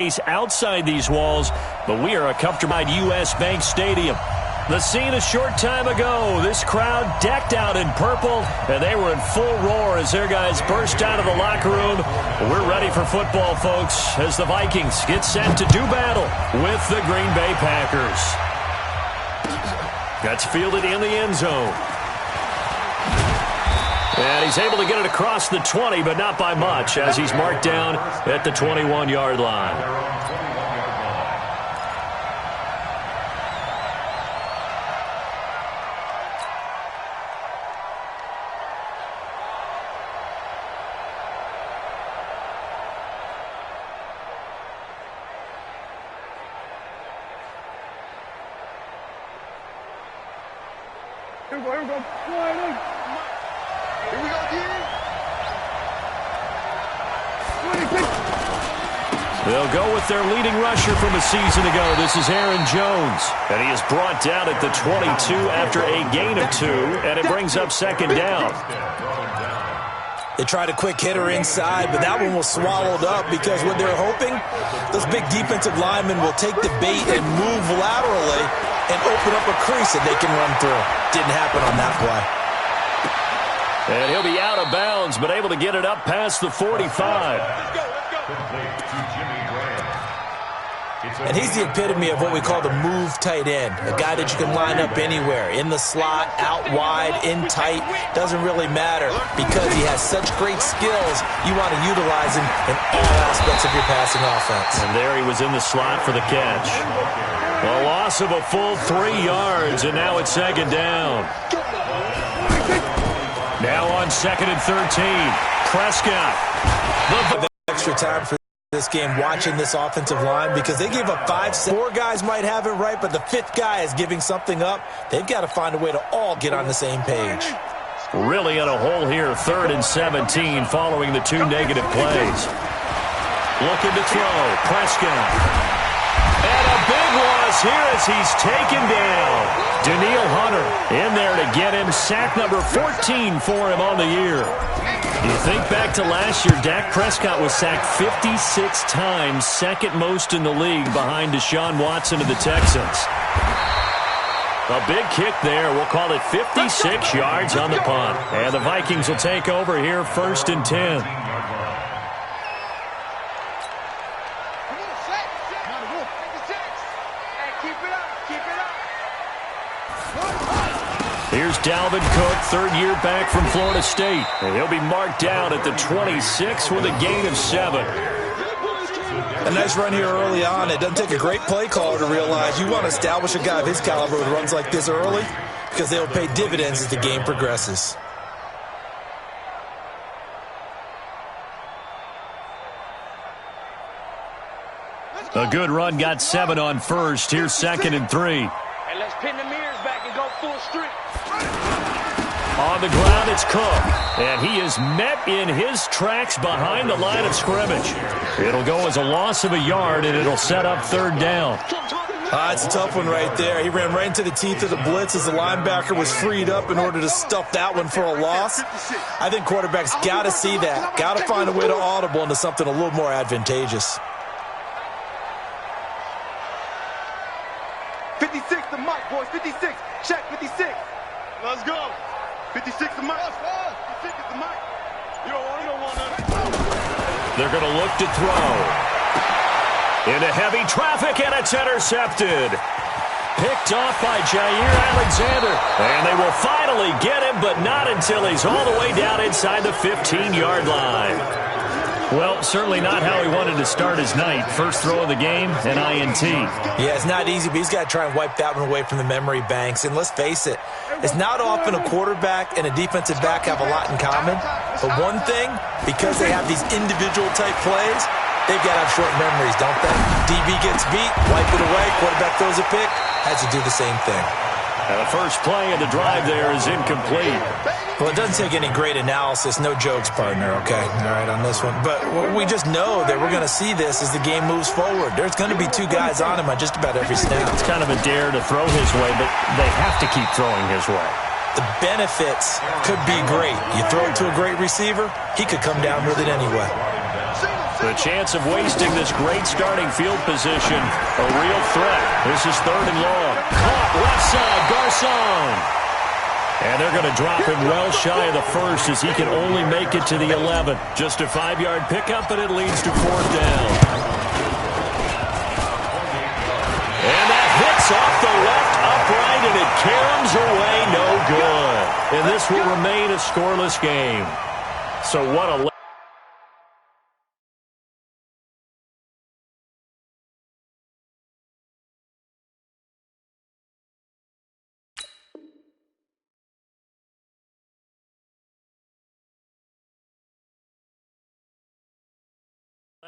outside these walls, but we are a comfortable U.S. Bank Stadium. The scene a short time ago, this crowd decked out in purple, and they were in full roar as their guys burst out of the locker room. We're ready for football, folks, as the Vikings get set to do battle with the Green Bay Packers. That's fielded in the end zone. And he's able to get it across the 20, but not by much, as he's marked down at the 21-yard line. Here we go. Here we go, again. They'll go with their leading rusher from a season ago. This is Aaron Jones. And he is brought down at the 22 after a gain of 2, and it brings up second down. They tried a quick hitter inside, but that one was swallowed up because what they're hoping, those big defensive linemen will take the bait and move laterally and open up a crease that they can run through. Didn't happen on that play. And he'll be out of bounds, but able to get it up past the 45. And he's the epitome of what we call the move tight end, a guy that you can line up anywhere, in the slot, out wide, in tight, doesn't really matter because he has such great skills. You want to utilize him in all aspects of your passing offense. And there he was in the slot for the catch. A loss of a full 3 yards, and now it's second down. Now on 2nd and 13, Prescott. The extra time for this game watching this offensive line because they gave up 5. 4 guys might have it right, but the 5th guy is giving something up. They've got to find a way to all get on the same page. Really in a hole here, 3rd and 17 following the 2 negative plays. Looking to throw, Prescott. And a big loss here as he's taken down. Danielle Hunter in there to get him. Sack number 14 for him on the year. You think back to last year, Dak Prescott was sacked 56 times, second most in the league behind Deshaun Watson of the Texans. A big kick there. We'll call it 56 yards on the punt. And the Vikings will take over here 1st and 10. Here's Dalvin Cook, 3rd year back from Florida State. And he'll be marked down at the 26 with a gain of 7. A nice run here early on. It doesn't take a great play caller to realize you want to establish a guy of his caliber who runs like this early because they'll pay dividends as the game progresses. A good run, got 7 on first. Here's 2nd and 3. And let's pin the mirrors back and go full street. On the ground, it's Cook. And he is met in his tracks behind the line of scrimmage. It'll go as a loss of a yard, and it'll set up 3rd down. It's a tough one right there. He ran right into the teeth of the blitz as the linebacker was freed up in order to stuff that one for a loss. I think quarterbacks got to see that. Got to find a way to audible into something a little more advantageous. 56 the mic, boys. 56. Check 56. Let's go. 56 the mic. 56 the mic. You don't want that. They're going to look to throw. Into heavy traffic, and it's intercepted. Picked off by Jair Alexander. And they will finally get him, but not until he's all the way down inside the 15-yard line. Well, certainly not how he wanted to start his night. First throw of the game, an INT. Yeah, it's not easy, but he's got to try and wipe that one away from the memory banks. And let's face it, it's not often a quarterback and a defensive back have a lot in common. But one thing, because they have these individual type plays, they've got to have short memories, don't they? DB gets beat, wipe it away, quarterback throws a pick, has to do the same thing. And the first play of the drive there is incomplete. Well, it doesn't take any great analysis. No jokes, partner, okay? All right, on this one. But we just know that we're going to see this as the game moves forward. There's going to be 2 guys on him on just about every snap. It's kind of a dare to throw his way, but they have to keep throwing his way. The benefits could be great. You throw it to a great receiver, he could come down with it anyway. The chance of wasting this great starting field position, a real threat. This is 3rd and long. Caught left side, Garcon. And they're going to drop him well shy of the first as he can only make it to the 11. Just a 5-yard pickup, and it leads to 4th down. And that hits off the left upright, and it caroms away no good. And this will remain a scoreless game. So what a let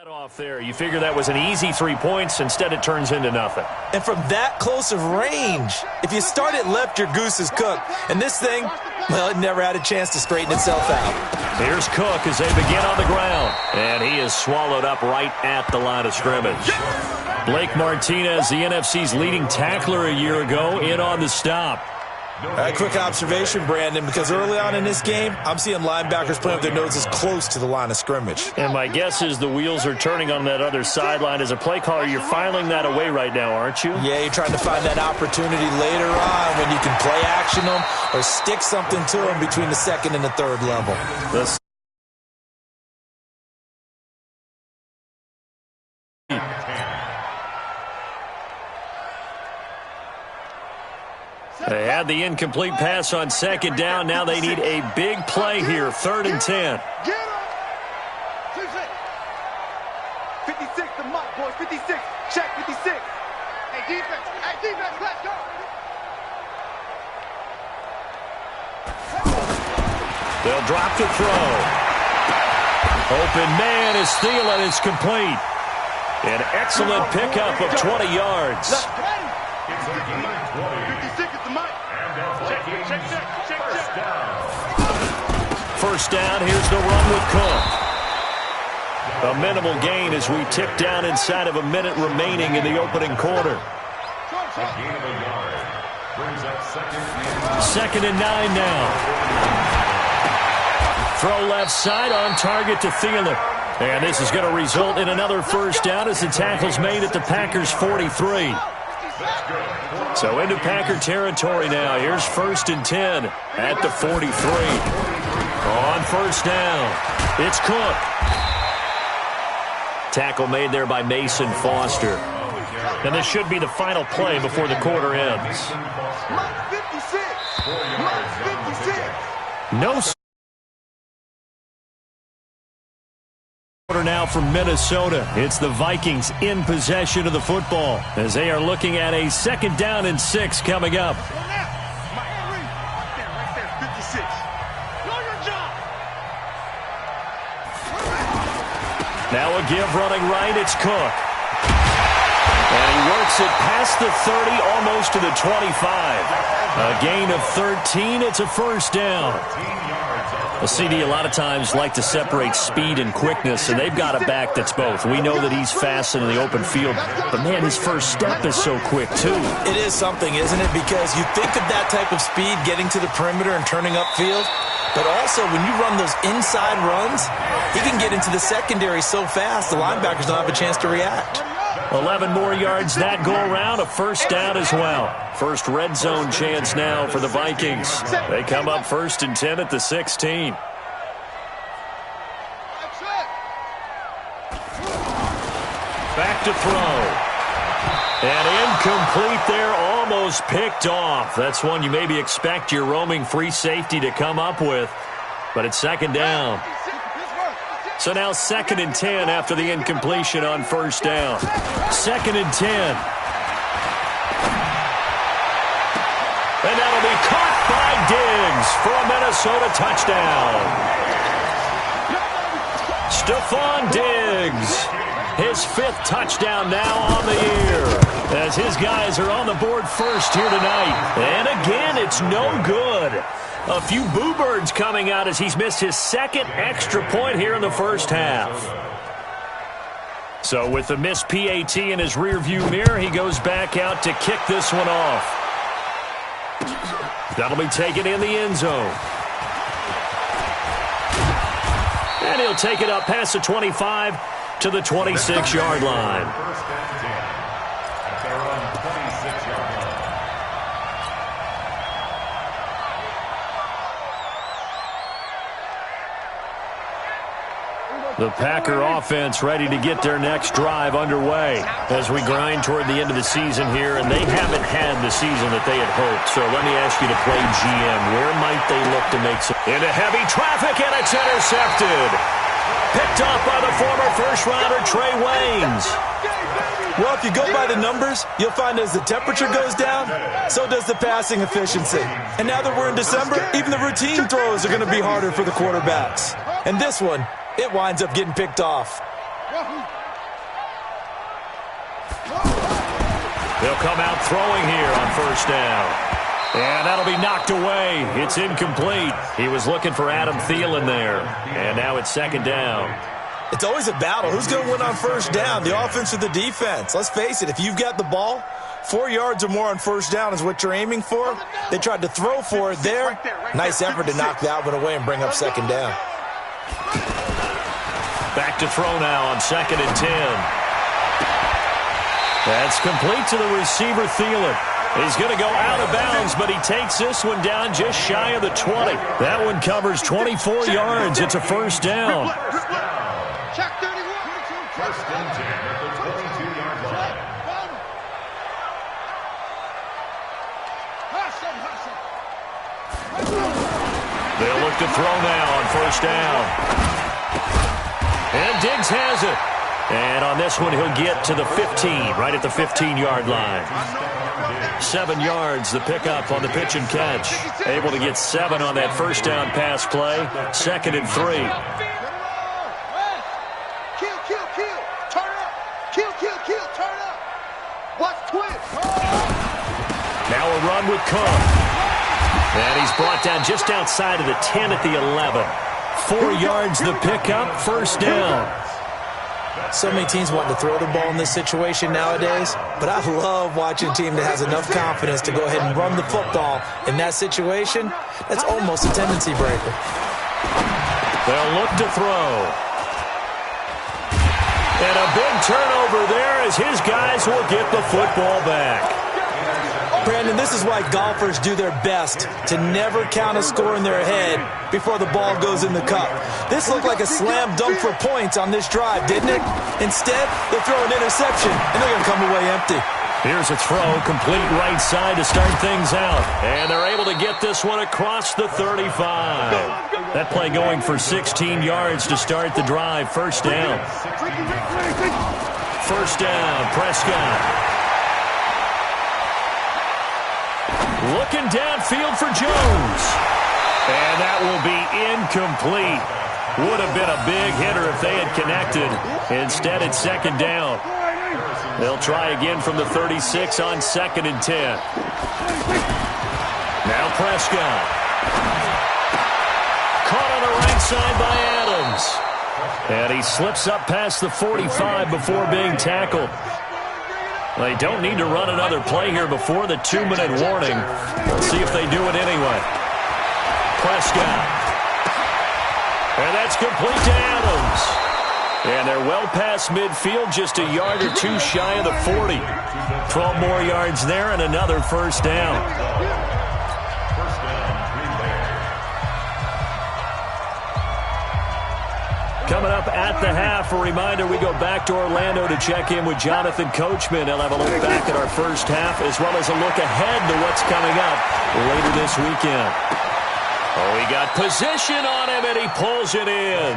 off there. You figure that was an easy 3 points. Instead, it turns into nothing. And from that close of range, if you start it left, your goose is cooked. And this thing, well, it never had a chance to straighten itself out. Here's Cook as they begin on the ground. And he is swallowed up right at the line of scrimmage. Blake Martinez, the NFC's leading tackler a year ago, in on the stop. A quick observation, Brandon, because early on in this game, I'm seeing linebackers playing with their noses close to the line of scrimmage. And my guess is the wheels are turning on that other sideline. As a play caller, you're filing that away right now, aren't you? Yeah, you're trying to find that opportunity later on when you can play action them or stick something to them between the 2nd and the 3rd level. They had the incomplete pass on 2nd down. Now they need a big play here, 3rd and 10. 56, the mark, boys. 56. Check 56. Hey, defense. Hey, defense, let's go. They'll drop to throw. Open man is Thielen. It's complete. An excellent pickup of 20 yards. 56 is the mic. Check. 1st down. Here's the run with Cook. A minimal gain as we tick down inside of a minute remaining in the opening quarter. 2nd and 9 now. Throw left side on target to Thielen. And this is going to result in another 1st down as the tackle's made at the Packers' 43. So into Packer territory now. Here's 1st and 10 at the 43. On 1st down, it's Cook. Tackle made there by Mason Foster. And this should be the final play before the quarter ends. Mark 56. Mark 56. No now from Minnesota. It's the Vikings in possession of the football as they are looking at a 2nd down and 6 coming up. Right there, 56. Know your job. Now a give running right. It's Cook. And he works it past the 30, almost to the 25. A gain of 13. It's a 1st down. A CD a lot of times like to separate speed and quickness, and they've got a back that's both. We know that he's fast in the open field, but, man, his first step is so quick, too. It is something, isn't it? Because you think of that type of speed getting to the perimeter and turning upfield, but also when you run those inside runs, he can get into the secondary so fast the linebackers don't have a chance to react. 11 more yards that go around, a 1st down as well. First red zone chance now for the Vikings. They come up 1st and 10 at the 16. Back to throw. And incomplete there, almost picked off. That's one you maybe expect your roaming free safety to come up with, but it's 2nd down. So now 2nd and 10 after the incompletion on 1st down. 2nd and 10. And that'll be caught by Diggs for a Minnesota touchdown. Stephon Diggs, his 5th touchdown now on the year, as his guys are on the board first here tonight. And again, it's no good. A few boo birds coming out as he's missed his 2nd extra point here in the first half. So with the missed PAT in his rearview mirror, he goes back out to kick this one off. That'll be taken in the end zone. And he'll take it up past the 25 to the 26-yard line. The Packer offense ready to get their next drive underway as we grind toward the end of the season here, and they haven't had the season that they had hoped. So let me ask you to play GM. Where might they look to make some... Into heavy traffic, and it's intercepted. Picked off by the former first-rounder Trey Waynes. Well, if you go by the numbers, you'll find as the temperature goes down, so does the passing efficiency. And now that we're in December, even the routine throws are going to be harder for the quarterbacks. And this one, it winds up getting picked off. They'll come out throwing here on first down. And that'll be knocked away. It's incomplete. He was looking for Adam Thielen there. And now it's second down. It's always a battle. Who's going to win on first down, the offense or the defense? Let's face it, if you've got the ball, 4 yards or more on first down is what you're aiming for. They tried to throw for it there. Nice effort to knock that one away and bring up second down. Back to throw now on 2nd and 10. That's complete to the receiver, Thielen. He's going to go out of bounds, but he takes this one down just shy of the 20. That one covers 24 yards. It's a first down. Check 31. First and 10 at the 22-yard line. They'll look to throw now on first down. And Diggs has it. And on this one, he'll get to the 15, right at the 15-yard line. 7 yards, the pickup on the pitch and catch. Able to get 7 on that first down pass play. 2nd and 3. Kill. Turn up. Kill. Turn up. Watch twist. Now a run with Cook. And he's brought down just outside of the 10 at the 11. 4 yards the pickup, first down. So many teams want to throw the ball in this situation nowadays, but I love watching a team that has enough confidence to go ahead and run the football in that situation. That's almost a tendency breaker. They'll look to throw. And a big turnover there as his guys will get the football back. Brandon, this is why golfers do their best to never count a score in their head before the ball goes in the cup. This looked like a slam dunk for points on this drive, didn't it? Instead, they throw an interception, and they're going to come away empty. Here's a throw, complete right side to start things out. And they're able to get this one across the 35. That play going for 16 yards to start the drive. First down. First down, Prescott. Looking downfield for Jones. And that will be incomplete. Would have been a big hitter if they had connected. Instead, it's second down. They'll try again from the 36 on 2nd and 10. Now Prescott. Caught on the right side by Adams. And he slips up past the 45 before being tackled. They don't need to run another play here before the 2-minute warning. Let's see if they do it anyway. Prescott. And that's complete to Adams. And they're well past midfield, just a yard or two shy of the 40. 12 more yards there and another first down. Coming up at the half, a reminder, we go back to Orlando to check in with Jonathan Coachman. He'll have a look back at our first half as well as a look ahead to what's coming up later this weekend. Oh, he got position on him, and he pulls it in.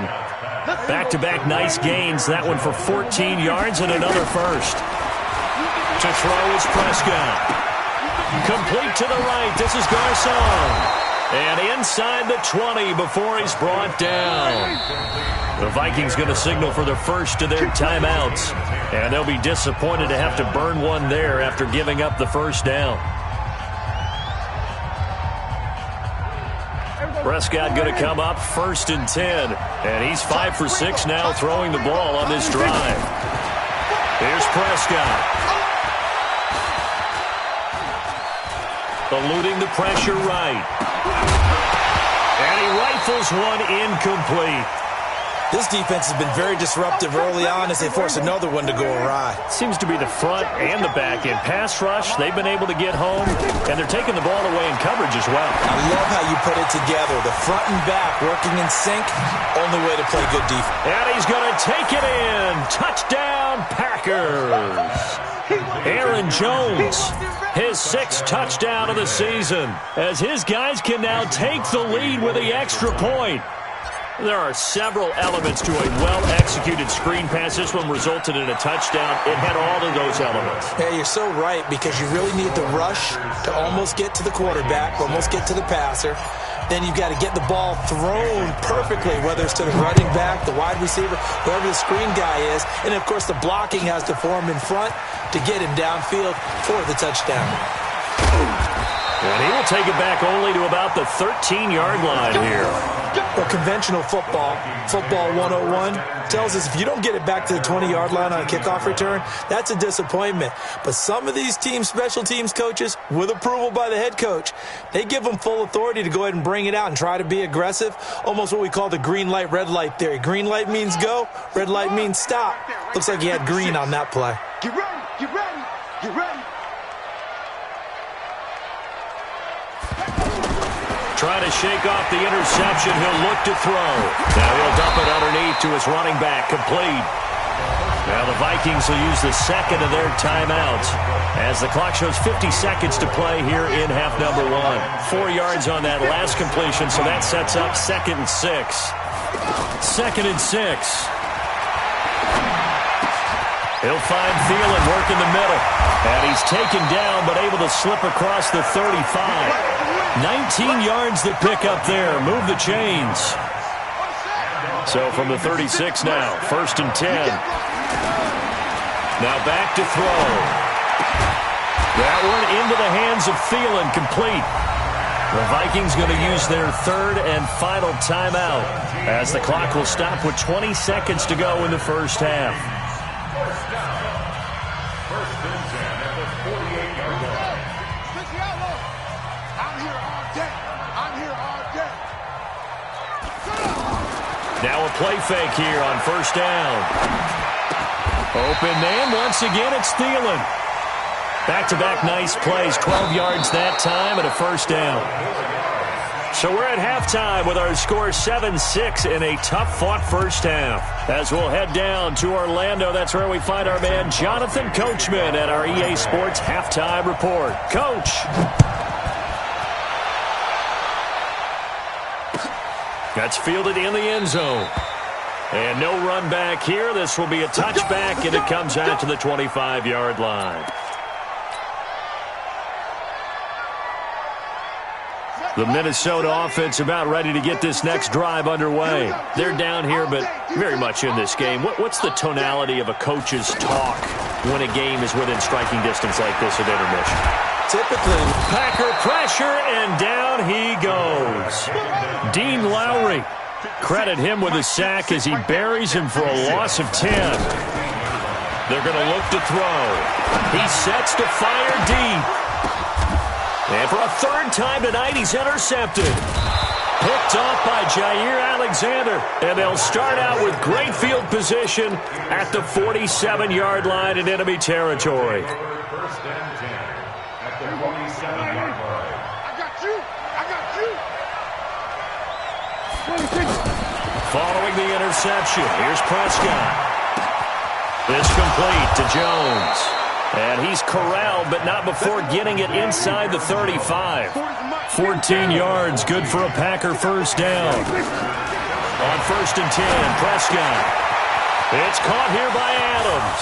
Back-to-back nice gains. That one for 14 yards and another first. To throw is Prescott. Complete to the right. This is Garcon. And inside the 20 before he's brought down. The Vikings going to signal for the first of their timeouts. And they'll be disappointed to have to burn one there after giving up the first down. Prescott going to come up 1st and 10. And he's 5 for 6 now throwing the ball on this drive. Here's Prescott. Eluding the pressure right. And he rifles one incomplete. This defense has been very disruptive early on as they force another one to go awry. Seems to be the front and the back end. Pass rush, they've been able to get home, and they're taking the ball away in coverage as well. I love how you put it together. The front and back working in sync, only way to play good defense. And he's going to take it in. Touchdown, Packers. Aaron Jones, his 6th touchdown of the season, as his guys can now take the lead with the extra point. There are several elements to a well-executed screen pass. This one resulted in a touchdown. It had all of those elements. Yeah, you're so right, because you really need the rush to almost get to the quarterback, almost get to the passer. Then you've got to get the ball thrown perfectly, whether it's to the running back, the wide receiver, whoever the screen guy is. And, of course, the blocking has to form in front to get him downfield for the touchdown. And he will take it back only to about the 13-yard line here. Well, conventional football 101, tells us if you don't get it back to the 20-yard line on a kickoff return, that's a disappointment. But some of these special teams coaches, with approval by the head coach, they give them full authority to go ahead and bring it out and try to be aggressive, almost what we call the green light, red light theory. Green light means go, red light means stop. Looks like he had green on that play. Get ready, get ready, get ready. Trying to shake off the interception. He'll look to throw. Now he'll dump it underneath to his running back. Complete. Now the Vikings will use the second of their timeouts as the clock shows 50 seconds to play here in half number 1. 4 yards on that last completion, so that sets up 2nd and 6. 2nd and 6. He'll find Thielen work in the middle. And he's taken down but able to slip across the 35. 19 yards to pick up there. Move the chains. So from the 36 now, 1st and 10. Now back to throw. That one into the hands of Thielen, complete. The Vikings going to use their 3rd and final timeout as the clock will stop with 20 seconds to go in the first half. Now a play fake here on 1st down. Open man. Once again, it's Thielen. Back-to-back nice plays. 12 yards that time and a 1st down. So we're at halftime with our score 7-6 in a tough-fought first half. As we'll head down to Orlando, that's where we find our man Jonathan Coachman at our EA Sports Halftime Report. Coach. That's fielded in the end zone. And no run back here. This will be a touchback, and it comes out to the 25-yard line. The Minnesota offense about ready to get this next drive underway. They're down here, but very much in this game. What's the tonality of a coach's talk when a game is within striking distance like this at intermission? Typically, Packer pressure, and down he goes. Dean Lowry. Credit him with a sack as he buries him for a loss of 10. They're going to look to throw. He sets to fire deep. And for a 3rd time tonight, he's intercepted. Picked off by Jair Alexander. And they'll start out with great field position at the 47-yard line in enemy territory. 1st and 10 at the 47-yard line. Following the interception, here's Prescott. It's complete to Jones. And he's corralled, but not before getting it inside the 35. 14 yards, good for a Packer 1st down. On 1st and 10, Prescott. It's caught here by Adams.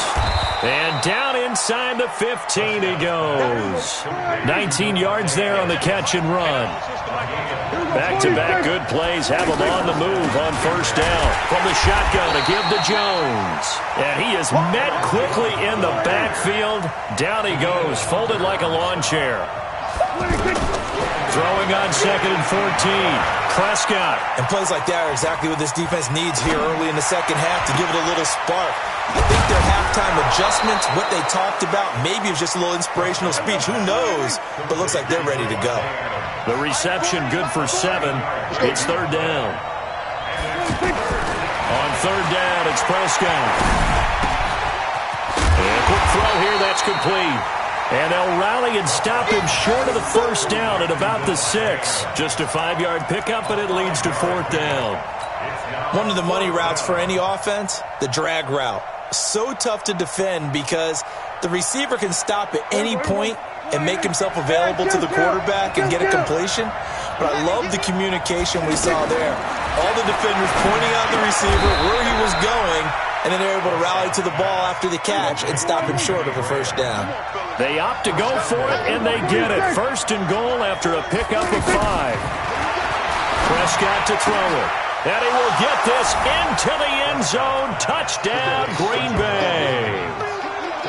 And down inside the 15 he goes. 19 yards there on the catch and run. Back-to-back good plays have him on the move on 1st down. From the shotgun to give to Jones. And he is met quickly in the backfield. Down he goes, folded like a lawn chair. Throwing on 2nd and 14. Prescott. And plays like that are exactly what this defense needs here early in the second half to give it a little spark. I think their halftime adjustments, what they talked about, maybe it was just a little inspirational speech. Who knows? But looks like they're ready to go. The reception good for 7. It's 3rd down. On third down. It's Prescott. And a quick throw here. That's complete. And they'll rally and stop him short of the first down at about the 6. Just a 5-yard pickup, and it leads to fourth down. One of the money routes for any offense, the drag route. So tough to defend because the receiver can stop at any point and make himself available to the quarterback and get a completion. But I love the communication we saw there. All the defenders pointing out the receiver, where he was going, and then they're able to rally to the ball after the catch and stop him short of a first down. They opt to go for it, and they get it. First and goal after a pickup of 5. Prescott to throw it. And he will get this into the end zone. Touchdown, Green Bay.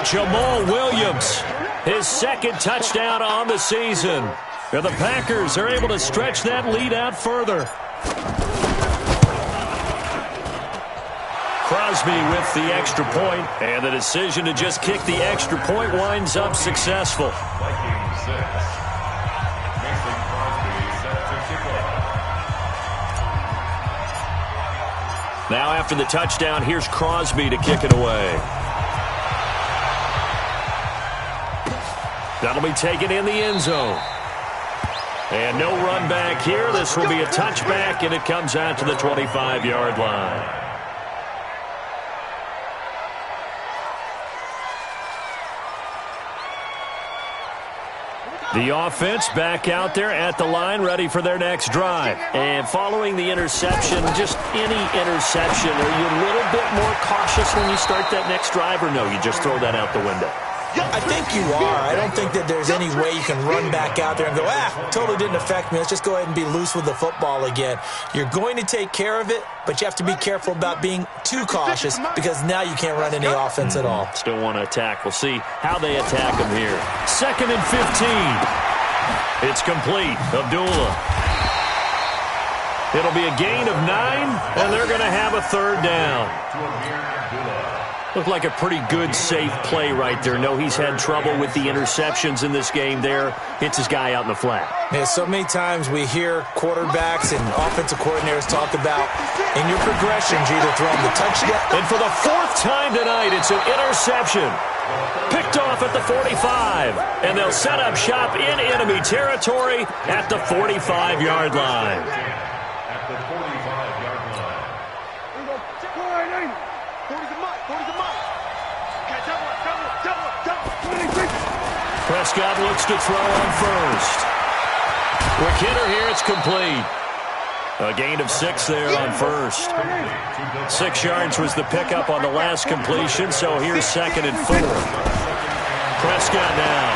Jamal Williams, his second touchdown on the season. And the Packers are able to stretch that lead out further. Crosby with the extra point, and the decision to just kick the extra point winds up successful. Now after the touchdown, here's Crosby to kick it away. That'll be taken in the end zone. And no run back here. This will be a touchback, and it comes out to the 25-yard line. The offense back out there at the line, ready for their next drive. And following the interception, just any interception, are you a little bit more cautious when you start that next drive, or no, you just throw that out the window? I think you are. I don't think that there's any way you can run back out there and go, totally didn't affect me. Let's just go ahead and be loose with the football again. You're going to take care of it, but you have to be careful about being too cautious because now you can't run any offense at all. Still want to attack. We'll see how they attack them here. 2nd and 15. It's complete. Abdullah. It'll be a gain of 9, and they're going to have a third down. Looked like a pretty good, safe play right there. No, he's had trouble with the interceptions in this game there. Hits his guy out in the flat. Yeah, so many times we hear quarterbacks and offensive coordinators talk about, in your progressions, you either throw them the touchdown. And for the 4th time tonight, it's an interception. Picked off at the 45. And they'll set up shop in enemy territory at the 45-yard line. At the 45-yard line. Prescott looks to throw on first. Quick hitter here, it's complete. A gain of 6 there on first. 6 yards was the pickup on the last completion, so here's 2nd and 4. Prescott now.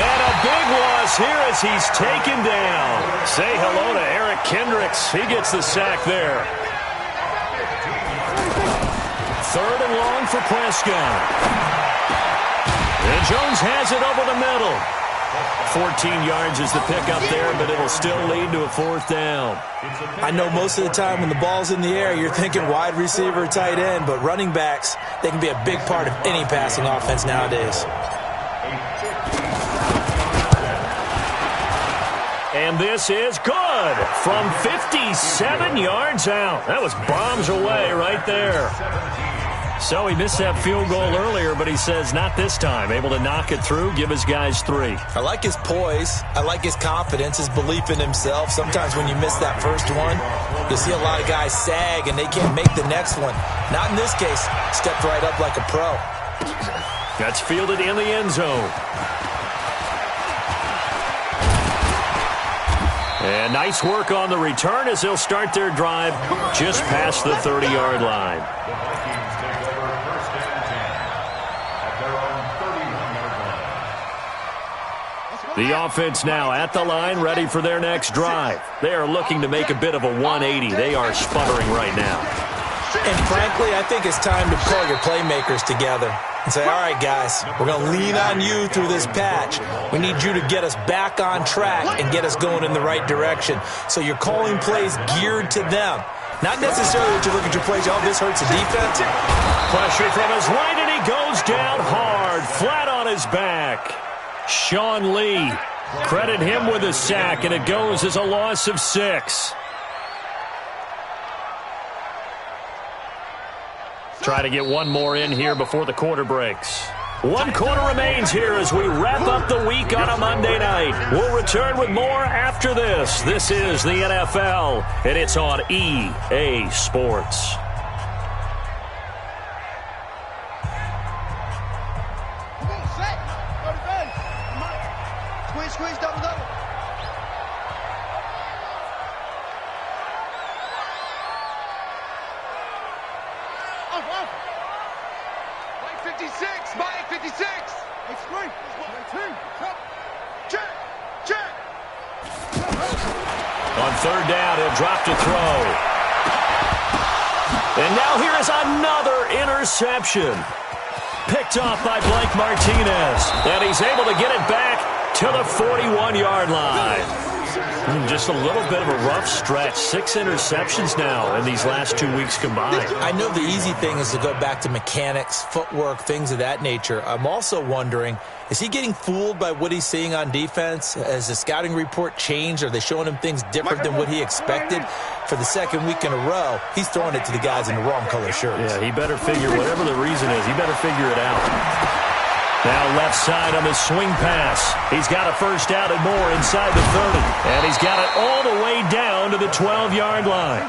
And a big loss here as he's taken down. Say hello to Eric Kendricks. He gets the sack there. 3rd and long for Prescott. And Jones has it over the middle. 14 yards is the pickup there, but it'll still lead to a 4th down. I know most of the time when the ball's in the air, you're thinking wide receiver, tight end, but running backs, they can be a big part of any passing offense nowadays. And this is good from 57 yards out. That was bombs away right there. So he missed that field goal earlier, but he says not this time. Able to knock it through, give his guys 3. I like his poise. I like his confidence, his belief in himself. Sometimes when you miss that first one, you'll see a lot of guys sag and they can't make the next one. Not in this case. Stepped right up like a pro. That's fielded in the end zone. And nice work on the return as they'll start their drive just past the 30-yard line. The offense now at the line, ready for their next drive. They are looking to make a bit of a 180. They are sputtering right now. And frankly, I think it's time to call your playmakers together and say, all right, guys, we're going to lean on you through this patch. We need you to get us back on track and get us going in the right direction. So you're calling plays geared to them. Not necessarily that you look at your plays, oh, this hurts the defense. Pressure from his right, and he goes down hard, flat on his back. Sean Lee, credit him with a sack, and it goes as a loss of 6. Try to get one more in here before the quarter breaks. One quarter remains here as we wrap up the week on a Monday night. We'll return with more after this. This is the NFL, and it's on EA Sports. Squeeze, double. Mike 56, Mike 56. It's great. Check. On third down, he'll drop to throw. And now here is another interception. Picked off by Blake Martinez. And he's able to get it back to the 41-yard line. Just a little bit of a rough stretch. 6 interceptions now in these last 2 weeks combined. I know the easy thing is to go back to mechanics, footwork, things of that nature. I'm also wondering, is he getting fooled by what he's seeing on defense? Has the scouting report changed? Are they showing him things different than what he expected? For the second week in a row, he's throwing it to the guys in the wrong color shirts. Yeah, he better figure, whatever the reason is, he better figure it out. Now left side on the swing pass. He's got a first down and more inside the 30. And he's got it all the way down to the 12-yard line.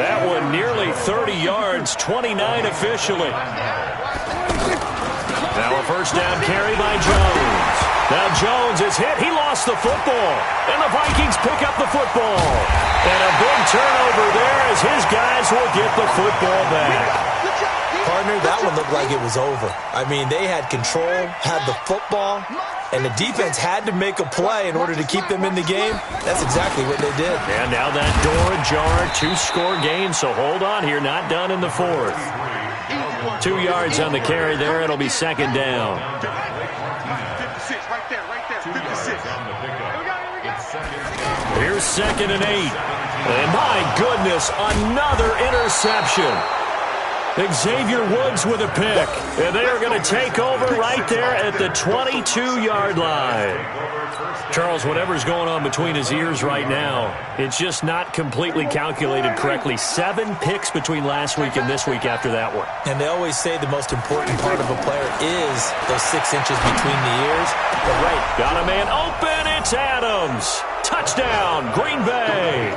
That one nearly 30 yards, 29 officially. Now a first down carry by Jones. Now Jones is hit. He lost the football. And the Vikings pick up the football. And a big turnover there as his guys will get the football back. Partner, that one looked like it was over. I mean, they had control, had the football, and the defense had to make a play in order to keep them in the game. That's exactly what they did. And now that door ajar, 2-score game, so hold on here, not done in the fourth. 2 yards on the carry there, it'll be second down. 56, right there, 56. Here's 2nd and 8. And my goodness, another interception. Xavier Woods with a pick. And they are going to take over right there at the 22-yard line. Charles, whatever's going on between his ears right now, it's just not completely calculated correctly. 7 picks between last week and this week after that one. And they always say the most important part of a player is those 6 inches between the ears. But right, got a man open. It's Adams. Touchdown, Green Bay.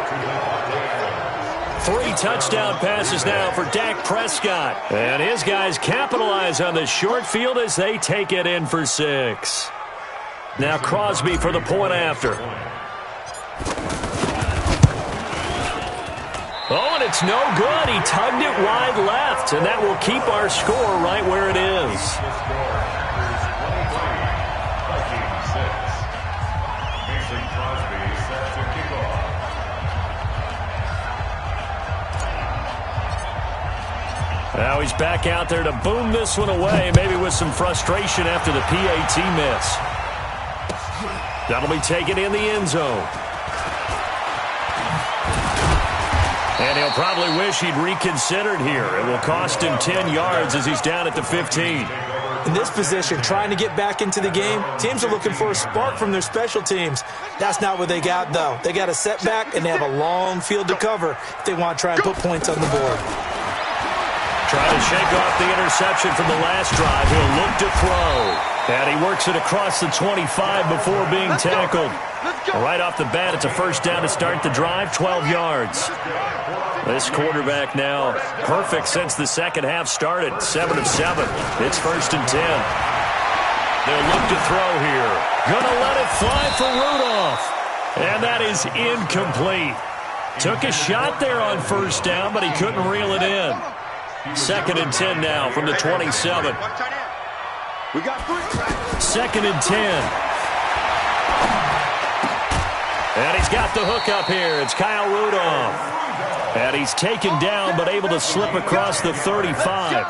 3 touchdown passes now for Dak Prescott. And his guys capitalize on the short field as they take it in for 6. Now Crosby for the point after. Oh, and it's no good. He tugged it wide left, and that will keep our score right where it is. Now he's back out there to boom this one away, maybe with some frustration after the PAT miss. That'll be taken in the end zone. And he'll probably wish he'd reconsidered here. It will cost him 10 yards as he's down at the 15. In this position, trying to get back into the game, teams are looking for a spark from their special teams. That's not what they got, though. They got a setback, and they have a long field to cover if they want to try and put points on the board. Trying to shake off the interception from the last drive. He'll look to throw. And he works it across the 25 before being tackled. Right off the bat, it's a first down to start the drive, 12 yards. This quarterback now perfect since the second half started, 7 of 7. It's 1st and 10. They'll look to throw here. Gonna let it fly for Rudolph. And that is incomplete. Took a shot there on first down, but he couldn't reel it in. 2nd and 10 now from the 27. We got 3. 2nd and 10. And he's got the hook up here. It's Kyle Rudolph. And he's taken down but able to slip across the 35. And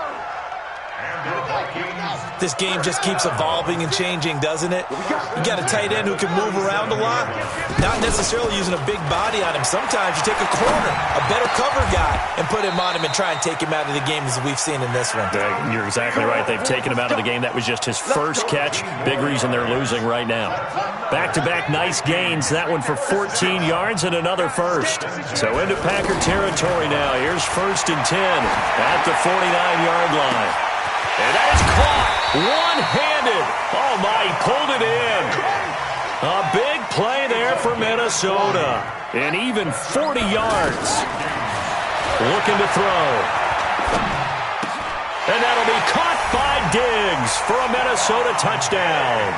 the Vikings This game just keeps evolving and changing, doesn't it? You got a tight end who can move around a lot, not necessarily using a big body on him. Sometimes you take a corner, a better cover guy, and put him on him and try and take him out of the game as we've seen in this one. You're exactly right. They've taken him out of the game. That was just his first catch. Big reason they're losing right now. Back-to-back nice gains. That one for 14 yards and another first. So into Packer territory now. Here's 1st and 10 at the 49-yard line. And that is caught one-handed. Oh, my, he pulled it in. A big play there for Minnesota. And even 40 yards. Looking to throw. And that'll be caught by Diggs for a Minnesota touchdown.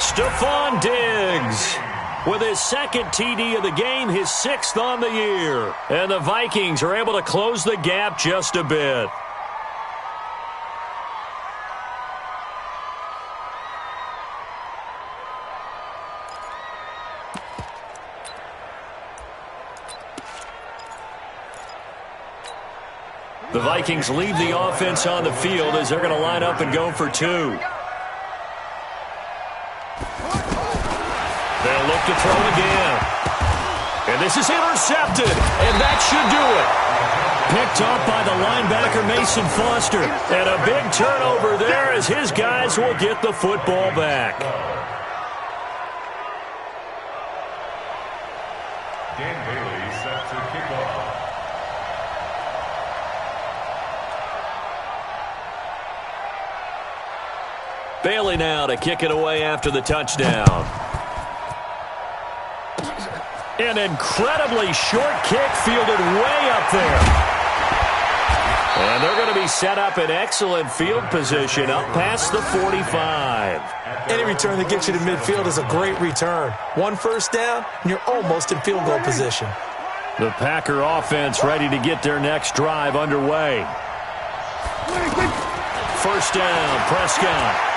Stephon Diggs with his 2nd TD of the game, his 6th on the year. And the Vikings are able to close the gap just a bit. The Vikings leave the offense on the field as they're going to line up and go for 2. They'll look to throw again. And this is intercepted, and that should do it. Picked up by the linebacker Mason Foster. And a big turnover there as his guys will get the football back. Dan Bailey set to kick off. Bailey now to kick it away after the touchdown. An incredibly short kick fielded way up there. And they're going to be set up in excellent field position up past the 45. Any return that gets you to midfield is a great return. 1 first down, and you're almost in field goal position. The Packer offense ready to get their next drive underway. First down, Prescott.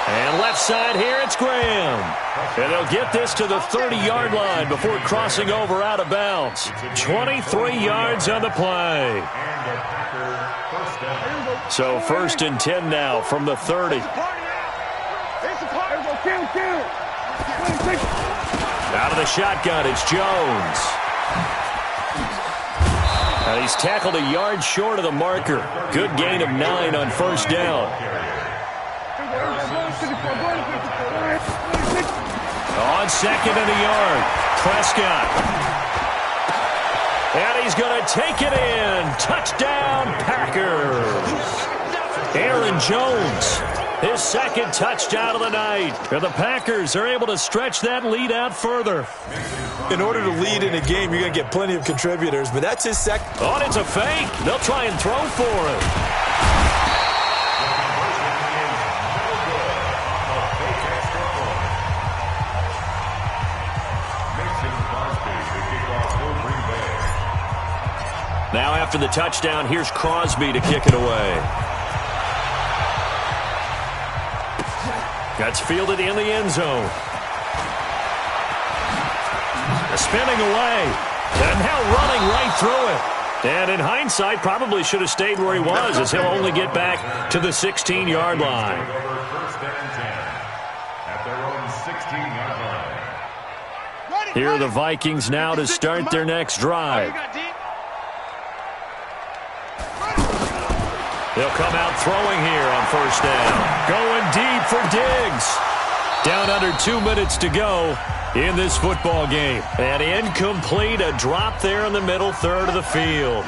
And left side here, it's Graham. And they'll get this to the 30-yard line before crossing over out of bounds. 23 yards on the play. So 1st and 10 now from the 30. Out of the shotgun, it's Jones. And he's tackled a yard short of the marker. Good gain of 9 on first down. On 2nd and a yard, Prescott. And he's going to take it in. Touchdown, Packers. Aaron Jones, his 2nd touchdown of the night. And the Packers are able to stretch that lead out further. In order to lead in a game, you're going to get plenty of contributors, but that's his 2nd. Oh, and it's a fake. They'll try and throw for it. Now after the touchdown, here's Crosby to kick it away. That's fielded in the end zone. Spinning away. And now running right through it. And in hindsight, probably should have stayed where he was as he'll only get back to the 16-yard line. Here are the Vikings now to start their next drive. They'll come out throwing here on first down. Going deep for Diggs. Down under 2 minutes to go in this football game. And incomplete, a drop there in the middle third of the field.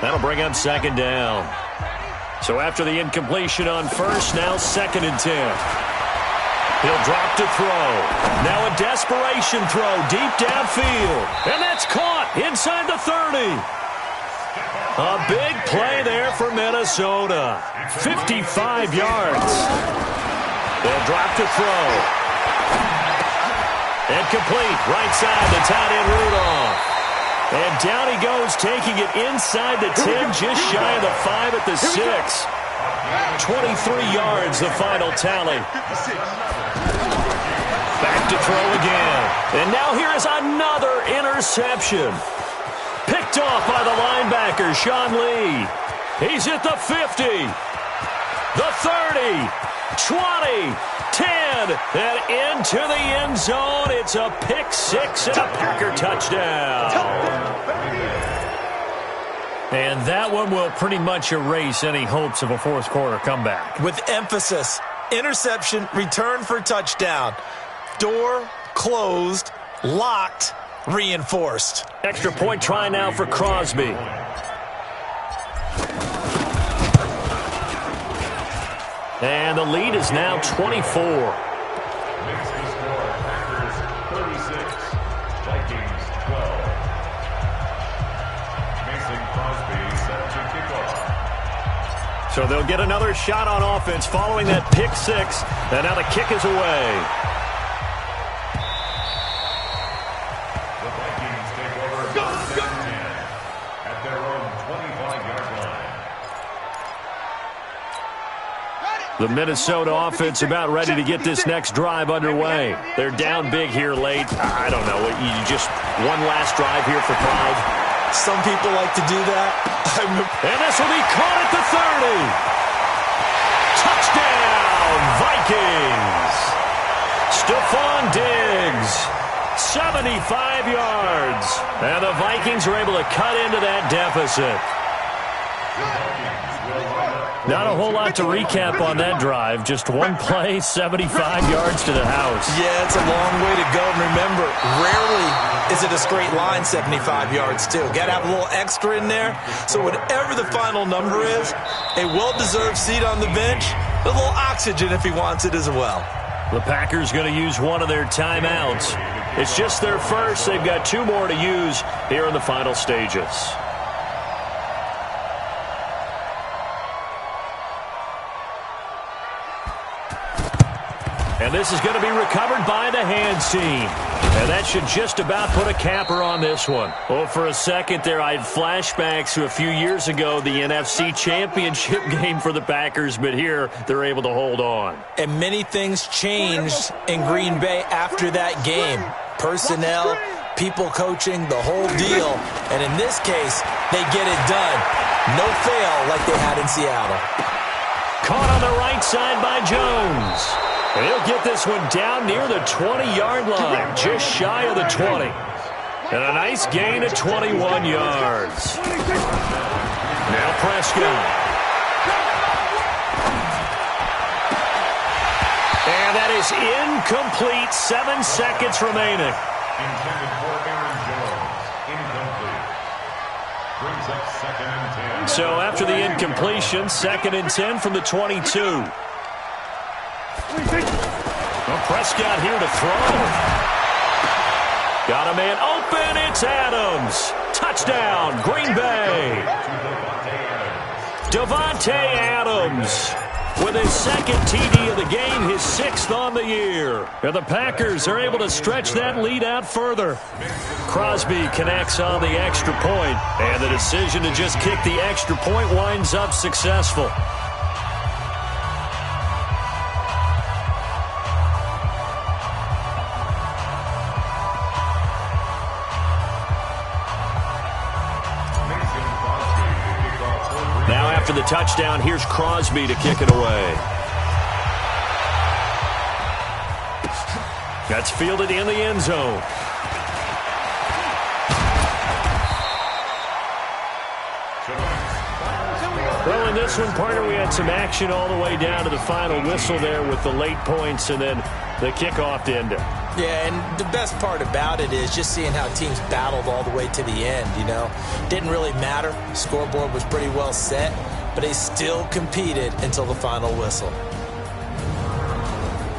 That'll bring up 2nd down. So after the incompletion on first, now 2nd and 10. He'll drop to throw. Now a desperation throw deep downfield. And that's caught inside the 30. A big play there for Minnesota. 55 yards. They'll drop to throw. And complete. Right side to tight end Rudolph. And down he goes, taking it inside the 10, just shy of the 5 at the 6. 23 yards, the final tally. Back to throw again. And now here is another interception. Picked off by the linebacker, Sean Lee. He's at the 50, the 30, 20, 10, and into the end zone. It's a pick six and a Packer touchdown. And that one will pretty much erase any hopes of a fourth quarter comeback. With emphasis, interception, return for touchdown. Door closed, locked, reinforced. Extra point try now for Crosby. And the lead is now 24. Makes the score Packers 36, Vikings 12. Mason Crosby set to kick off. So they'll get another shot on offense following that pick six. And now the kick is away. The Vikings take over second and 10 at their own 25-yard line. The Minnesota offense about ready to get this next drive underway. They're down big here late. I don't know. You just one last drive here for pride. Some people like to do that. And this will be caught at the 30. Touchdown, Vikings. Stephon Diggs, 75 yards. And the Vikings are able to cut into that deficit. Not a whole lot to recap on that drive. Just one play, 75 yards to the house. Yeah, it's a long way to go. And remember, rarely is it a straight line 75 yards, too. Got to have a little extra in there. So whatever the final number is, a well-deserved seat on the bench, a little oxygen if he wants it as well. The Packers going to use one of their timeouts. It's just their first. They've got two more to use here in the final stages. And this is going to be recovered by the hands team. And that should just about put a capper on this one. Well, for a second there, I had flashbacks to a few years ago, the NFC Championship game for the Packers. But here, they're able to hold on. And many things changed in Green Bay after that game. Personnel, people coaching, the whole deal. And in this case, they get it done. No fail like they had in Seattle. Caught on the right side by Jones. And he'll get this one down near the 20-yard line, just shy of the 20. And a nice gain of 21 yards. Now Prescott. And that is incomplete. 7 seconds remaining. Intended for Aaron Jones. Incomplete. Brings up second and 10. So after the incompletion, 2nd and 10 from the 22. Well, Prescott here to throw. Got a man open. It's Adams. Touchdown, Green Bay. Davante Adams with his second TD of the game, his 6th on the year. And the Packers are able to stretch that lead out further. Crosby connects on the extra point, and the decision to just kick the extra point winds up successful. Now after the touchdown, here's Crosby to kick it away. That's fielded in the end zone. Well, in this one, partner, we had some action all the way down to the final whistle there with the late points and then the kickoff to end it. Yeah, and the best part about it is just seeing how teams battled all the way to the end, you know. Didn't really matter. Scoreboard was pretty well set, but they still competed until the final whistle.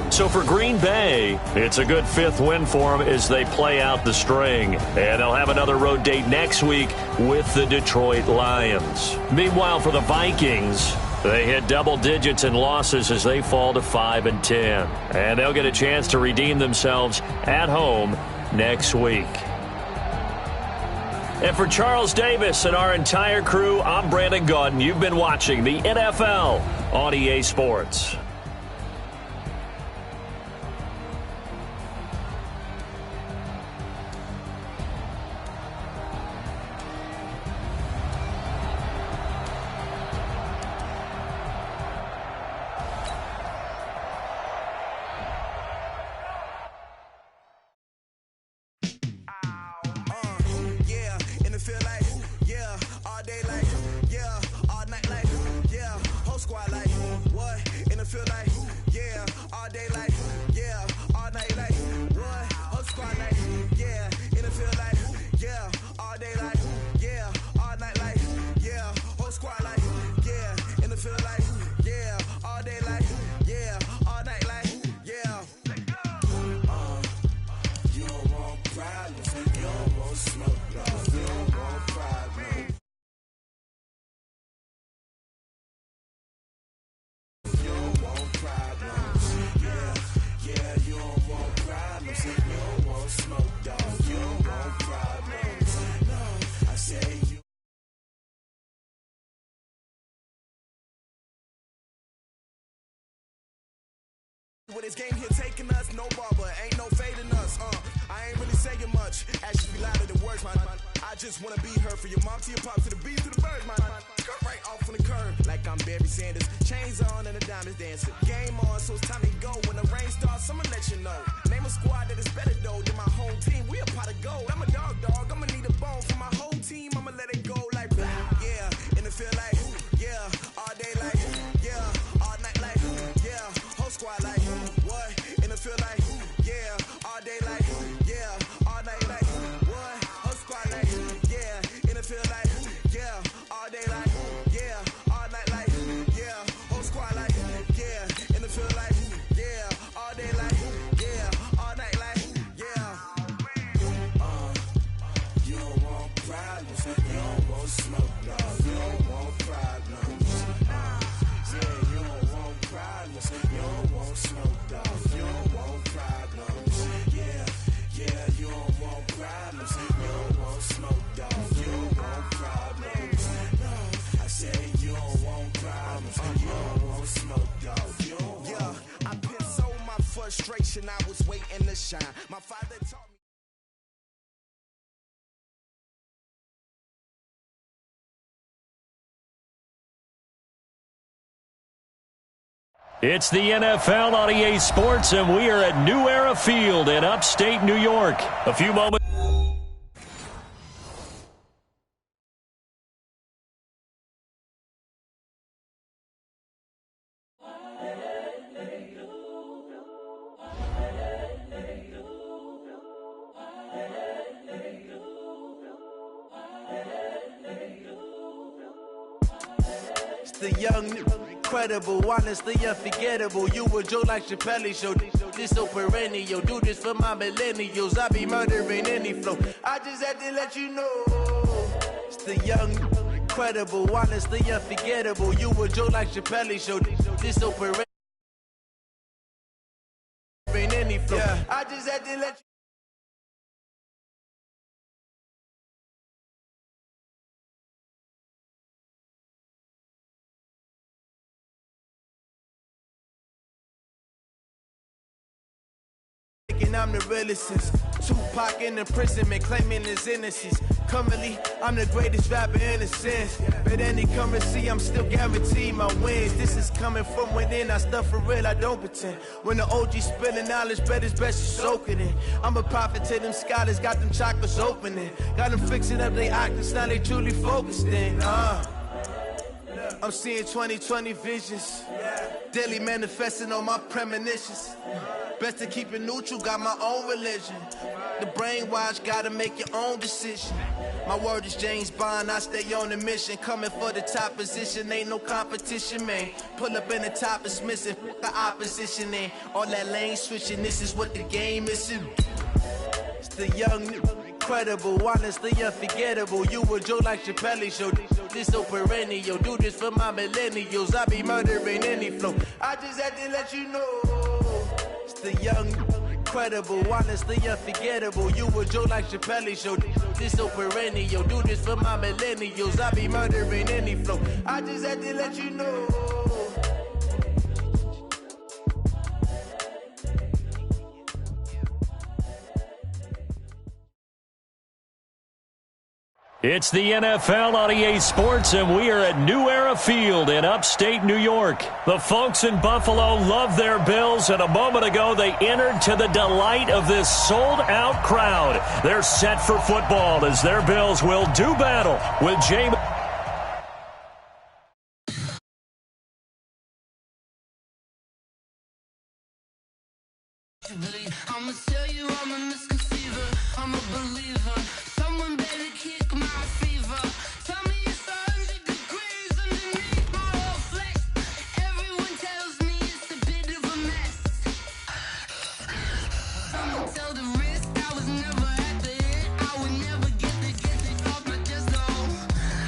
So for Green Bay, it's a good 5th win for them as they play out the string. And they'll have another road date next week with the Detroit Lions. Meanwhile, for the Vikings, they hit double digits in losses as they fall to 5 and 10. And they'll get a chance to redeem themselves at home next week. And for Charles Davis and our entire crew, I'm Brandon Gaudin. You've been watching the NFL on EA Sports. squad like, what? In the field like, yeah. All day like, yeah. All night like, what? Whole squad like, yeah. In the field like, yeah. All day like, yeah. All night like, yeah. Whole squad like, yeah. In the field like, yeah. All day like, yeah. All night like, yeah. You don't want problems. You don't want smoke, dog. You don't want problems. You don't want problems. Yeah, you don't want problems. You don't want smoke, dog. You don't want problems. No, I say you. With this game here taking us, no barber, ain't no fading us. I ain't really saying much. Actions be louder than words, man. I just wanna be her for your mom to your pop to the beat to the bird, man. Cut right off on the curb, like I'm Barry Sanders. Chains on and the diamonds dancing. Game on, so it's time to go. When the rain starts, I'ma let you know. Name a squad that is better though than my home team. We a pot of gold. I'm a dog. I'ma need a bone for my whole team. I'ma let it go like, yeah. In the field like, yeah. All day like, yeah. All night like, yeah. Whole squad like, what? In the field like, yeah. All day like, yeah. All night like, what? Whole squad like, yeah. In the field like, yeah. All day like, yeah. All night like, yeah. Whole squad like, yeah. In the field like, yeah. All day like, yeah. All night like, yeah. You don't want problems. You don't want smoke, dog. You don't want problems. Yeah, you don't want problems. You don't want smoke, dog. You don't want problems. Yeah, you don't want problems. You don't want smoke, dog. You don't want problems. No, I say you don't want problems. You don't want smoke, dog. You don't want. Yeah, I pissed so my frustration. I was waiting to shine. My father taught me. It's the NFL on EA Sports, and we are at New Era Field in upstate New York. A few moments. It's the young, incredible, honestly unforgettable. You a joke like Chappelle show. This so perennial. Do this for my millennials. I be murdering any flow. I just had to let you know. It's the young, incredible, honestly unforgettable. You a joke like Chappelle show. This so perennial. Any flow. Yeah. I just had to let you. I'm the realest since Tupac in imprisonment, claiming his innocence. Currently, I'm the greatest rapper in a sense. But any currency, I'm still guaranteed my wins. This is coming from within, I stuff for real, I don't pretend. When the OG spilling knowledge, bet it's best you soak it in. I'm a prophet to them scholars, got them chakras opening. Got them fixing up their octaves, now they truly focused in. I'm seeing 2020 visions, daily manifesting on my premonitions. Best to keep it neutral, got my own religion. The brainwash, gotta make your own decision. My word is James Bond, I stay on the mission. Coming for the top position, ain't no competition, man. Pull up in the top, it's missing, the opposition in. All that lane switching, this is what the game is. It's the young, incredible, honestly unforgettable. You a joke like Chappelle show. This so perennial. Do this for my millennials. I be murdering any flow. I just had to let you know. It's the young, incredible, honestly unforgettable. You a joke like Chappelle show. This so perennial. Do this for my millennials. I be murdering any flow. I just had to let you know. It's the NFL on EA Sports, and we are at New Era Field in upstate New York. The folks in Buffalo love their Bills, and a moment ago they entered to the delight of this sold-out crowd. They're set for football as their Bills will do battle with James. you bleed. I'ma tell you I'm a misconceiver, I'm a believer. Someone better kick my fever. Tell me it's 100 degrees underneath my whole flesh. Everyone tells me it's a bit of a mess. Someone tell the risk I was never at the end. I would never get the off my chest, no.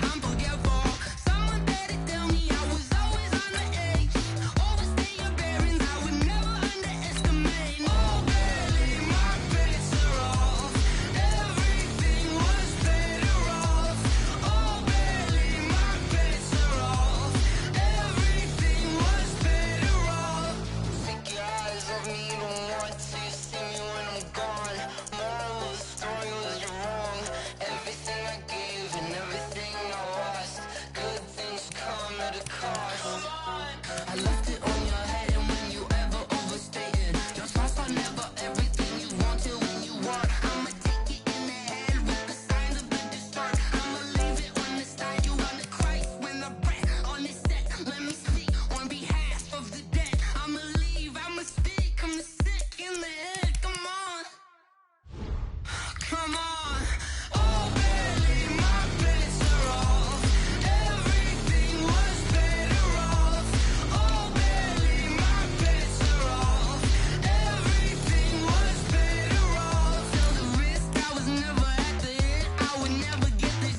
I'm forgetful. Someone better tell me I was always on the edge. Overstay your bearings, I would never underestimate. Oh, barely, my bets are off. Everything was better off. Oh, barely, my bets are off. Everything was better off. Take your eyes off me, don't want to see me when I'm gone. Moral of the story was you're wrong. Everything I gave and everything I lost. Good things come at a cost. I left it on your head, and when you ever overstay it, your spots are never everything you want till when you want. I'ma take it in the head with the signs of the distort. I'ma leave it on the side. You on the Christ when the breath on the set. Let me speak on behalf of the dead. I'ma leave, I'ma speak. I'm the sick in the head. Come on, come on. Oh, barely, my bets are off. Everything was better off. Oh, barely, my bets are off. Everything was better off. Tell the risk I was never at the end. I would never get the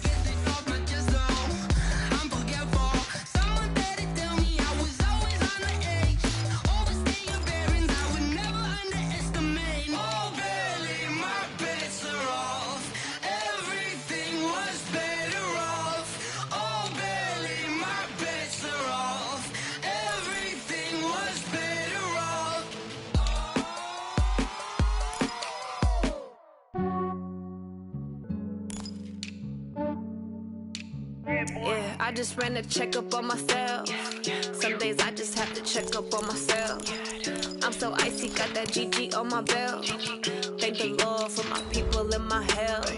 off my chest, no. I'm forgetful. Someone better tell me I was always on the edge. Overstay your bearings, I would never underestimate. Oh, barely, my bets are off. Everything was better off. Oh, barely, my bets are off. Everything was better off. Yeah, I just ran a checkup on myself. Some days I just have to check up on myself. I'm so icy, got that GG on my belt. Thank the Lord for my people in my health.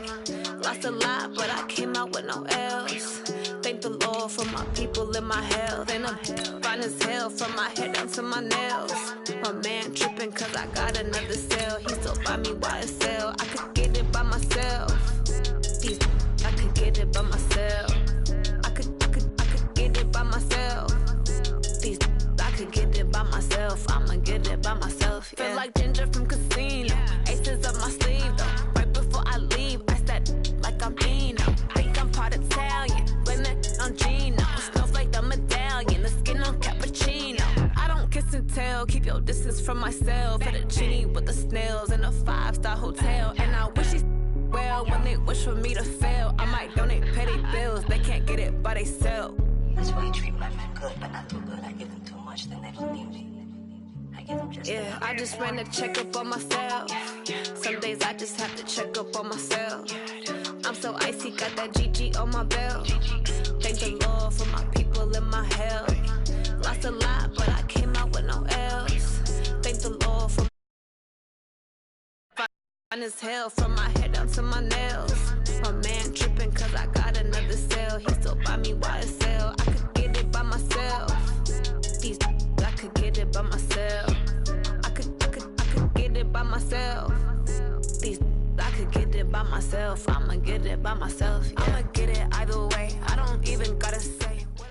Lost a lot, but I came out with no L's. Thank the Lord for my people in my health. And I'm fine as hell from my head down to my nails. My man tripping cause I got another cell. He still buy me YSL. I could get it by myself. These I could get it by myself. I could get it by myself. These I could get it by myself. I'ma get it by myself. Yeah. Feel like Ginger from Casino. Aces up my sleeve though. Right before I leave, I said like I'm Dino. Think I'm part Italian. Blame it on Gino. Smells like the medallion. The skin on cappuccino. I don't kiss and tell. Keep your distance from myself. Fettuccine with the snails in a 5-star hotel. And I wish she well when they wish for me to fail. I might donate petty bills. They can't get it by themselves. That's why you treat my men good, but not too good. I give them too much, then they don't need me. I give them just Yeah, I just ran a checkup on myself. Some days I just have to check up on myself. I'm so icy, got that GG on my belt. Thank the Lord for my people in my health. Lost a lot, but I came out with no L's. Thank the Lord for fine as hell from my head down to my nails. My man tripping cause I got another cell. He still buy me YSL. I could get it by myself. These I could get it by myself. I could get it by myself. These I could get it by myself. I'ma get it by myself. Yeah. I'ma get it either way. I don't even gotta say what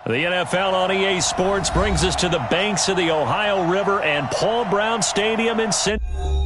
The NFL on EA Sports brings us to the banks of the Ohio River and Paul Brown Stadium in Cincinnati.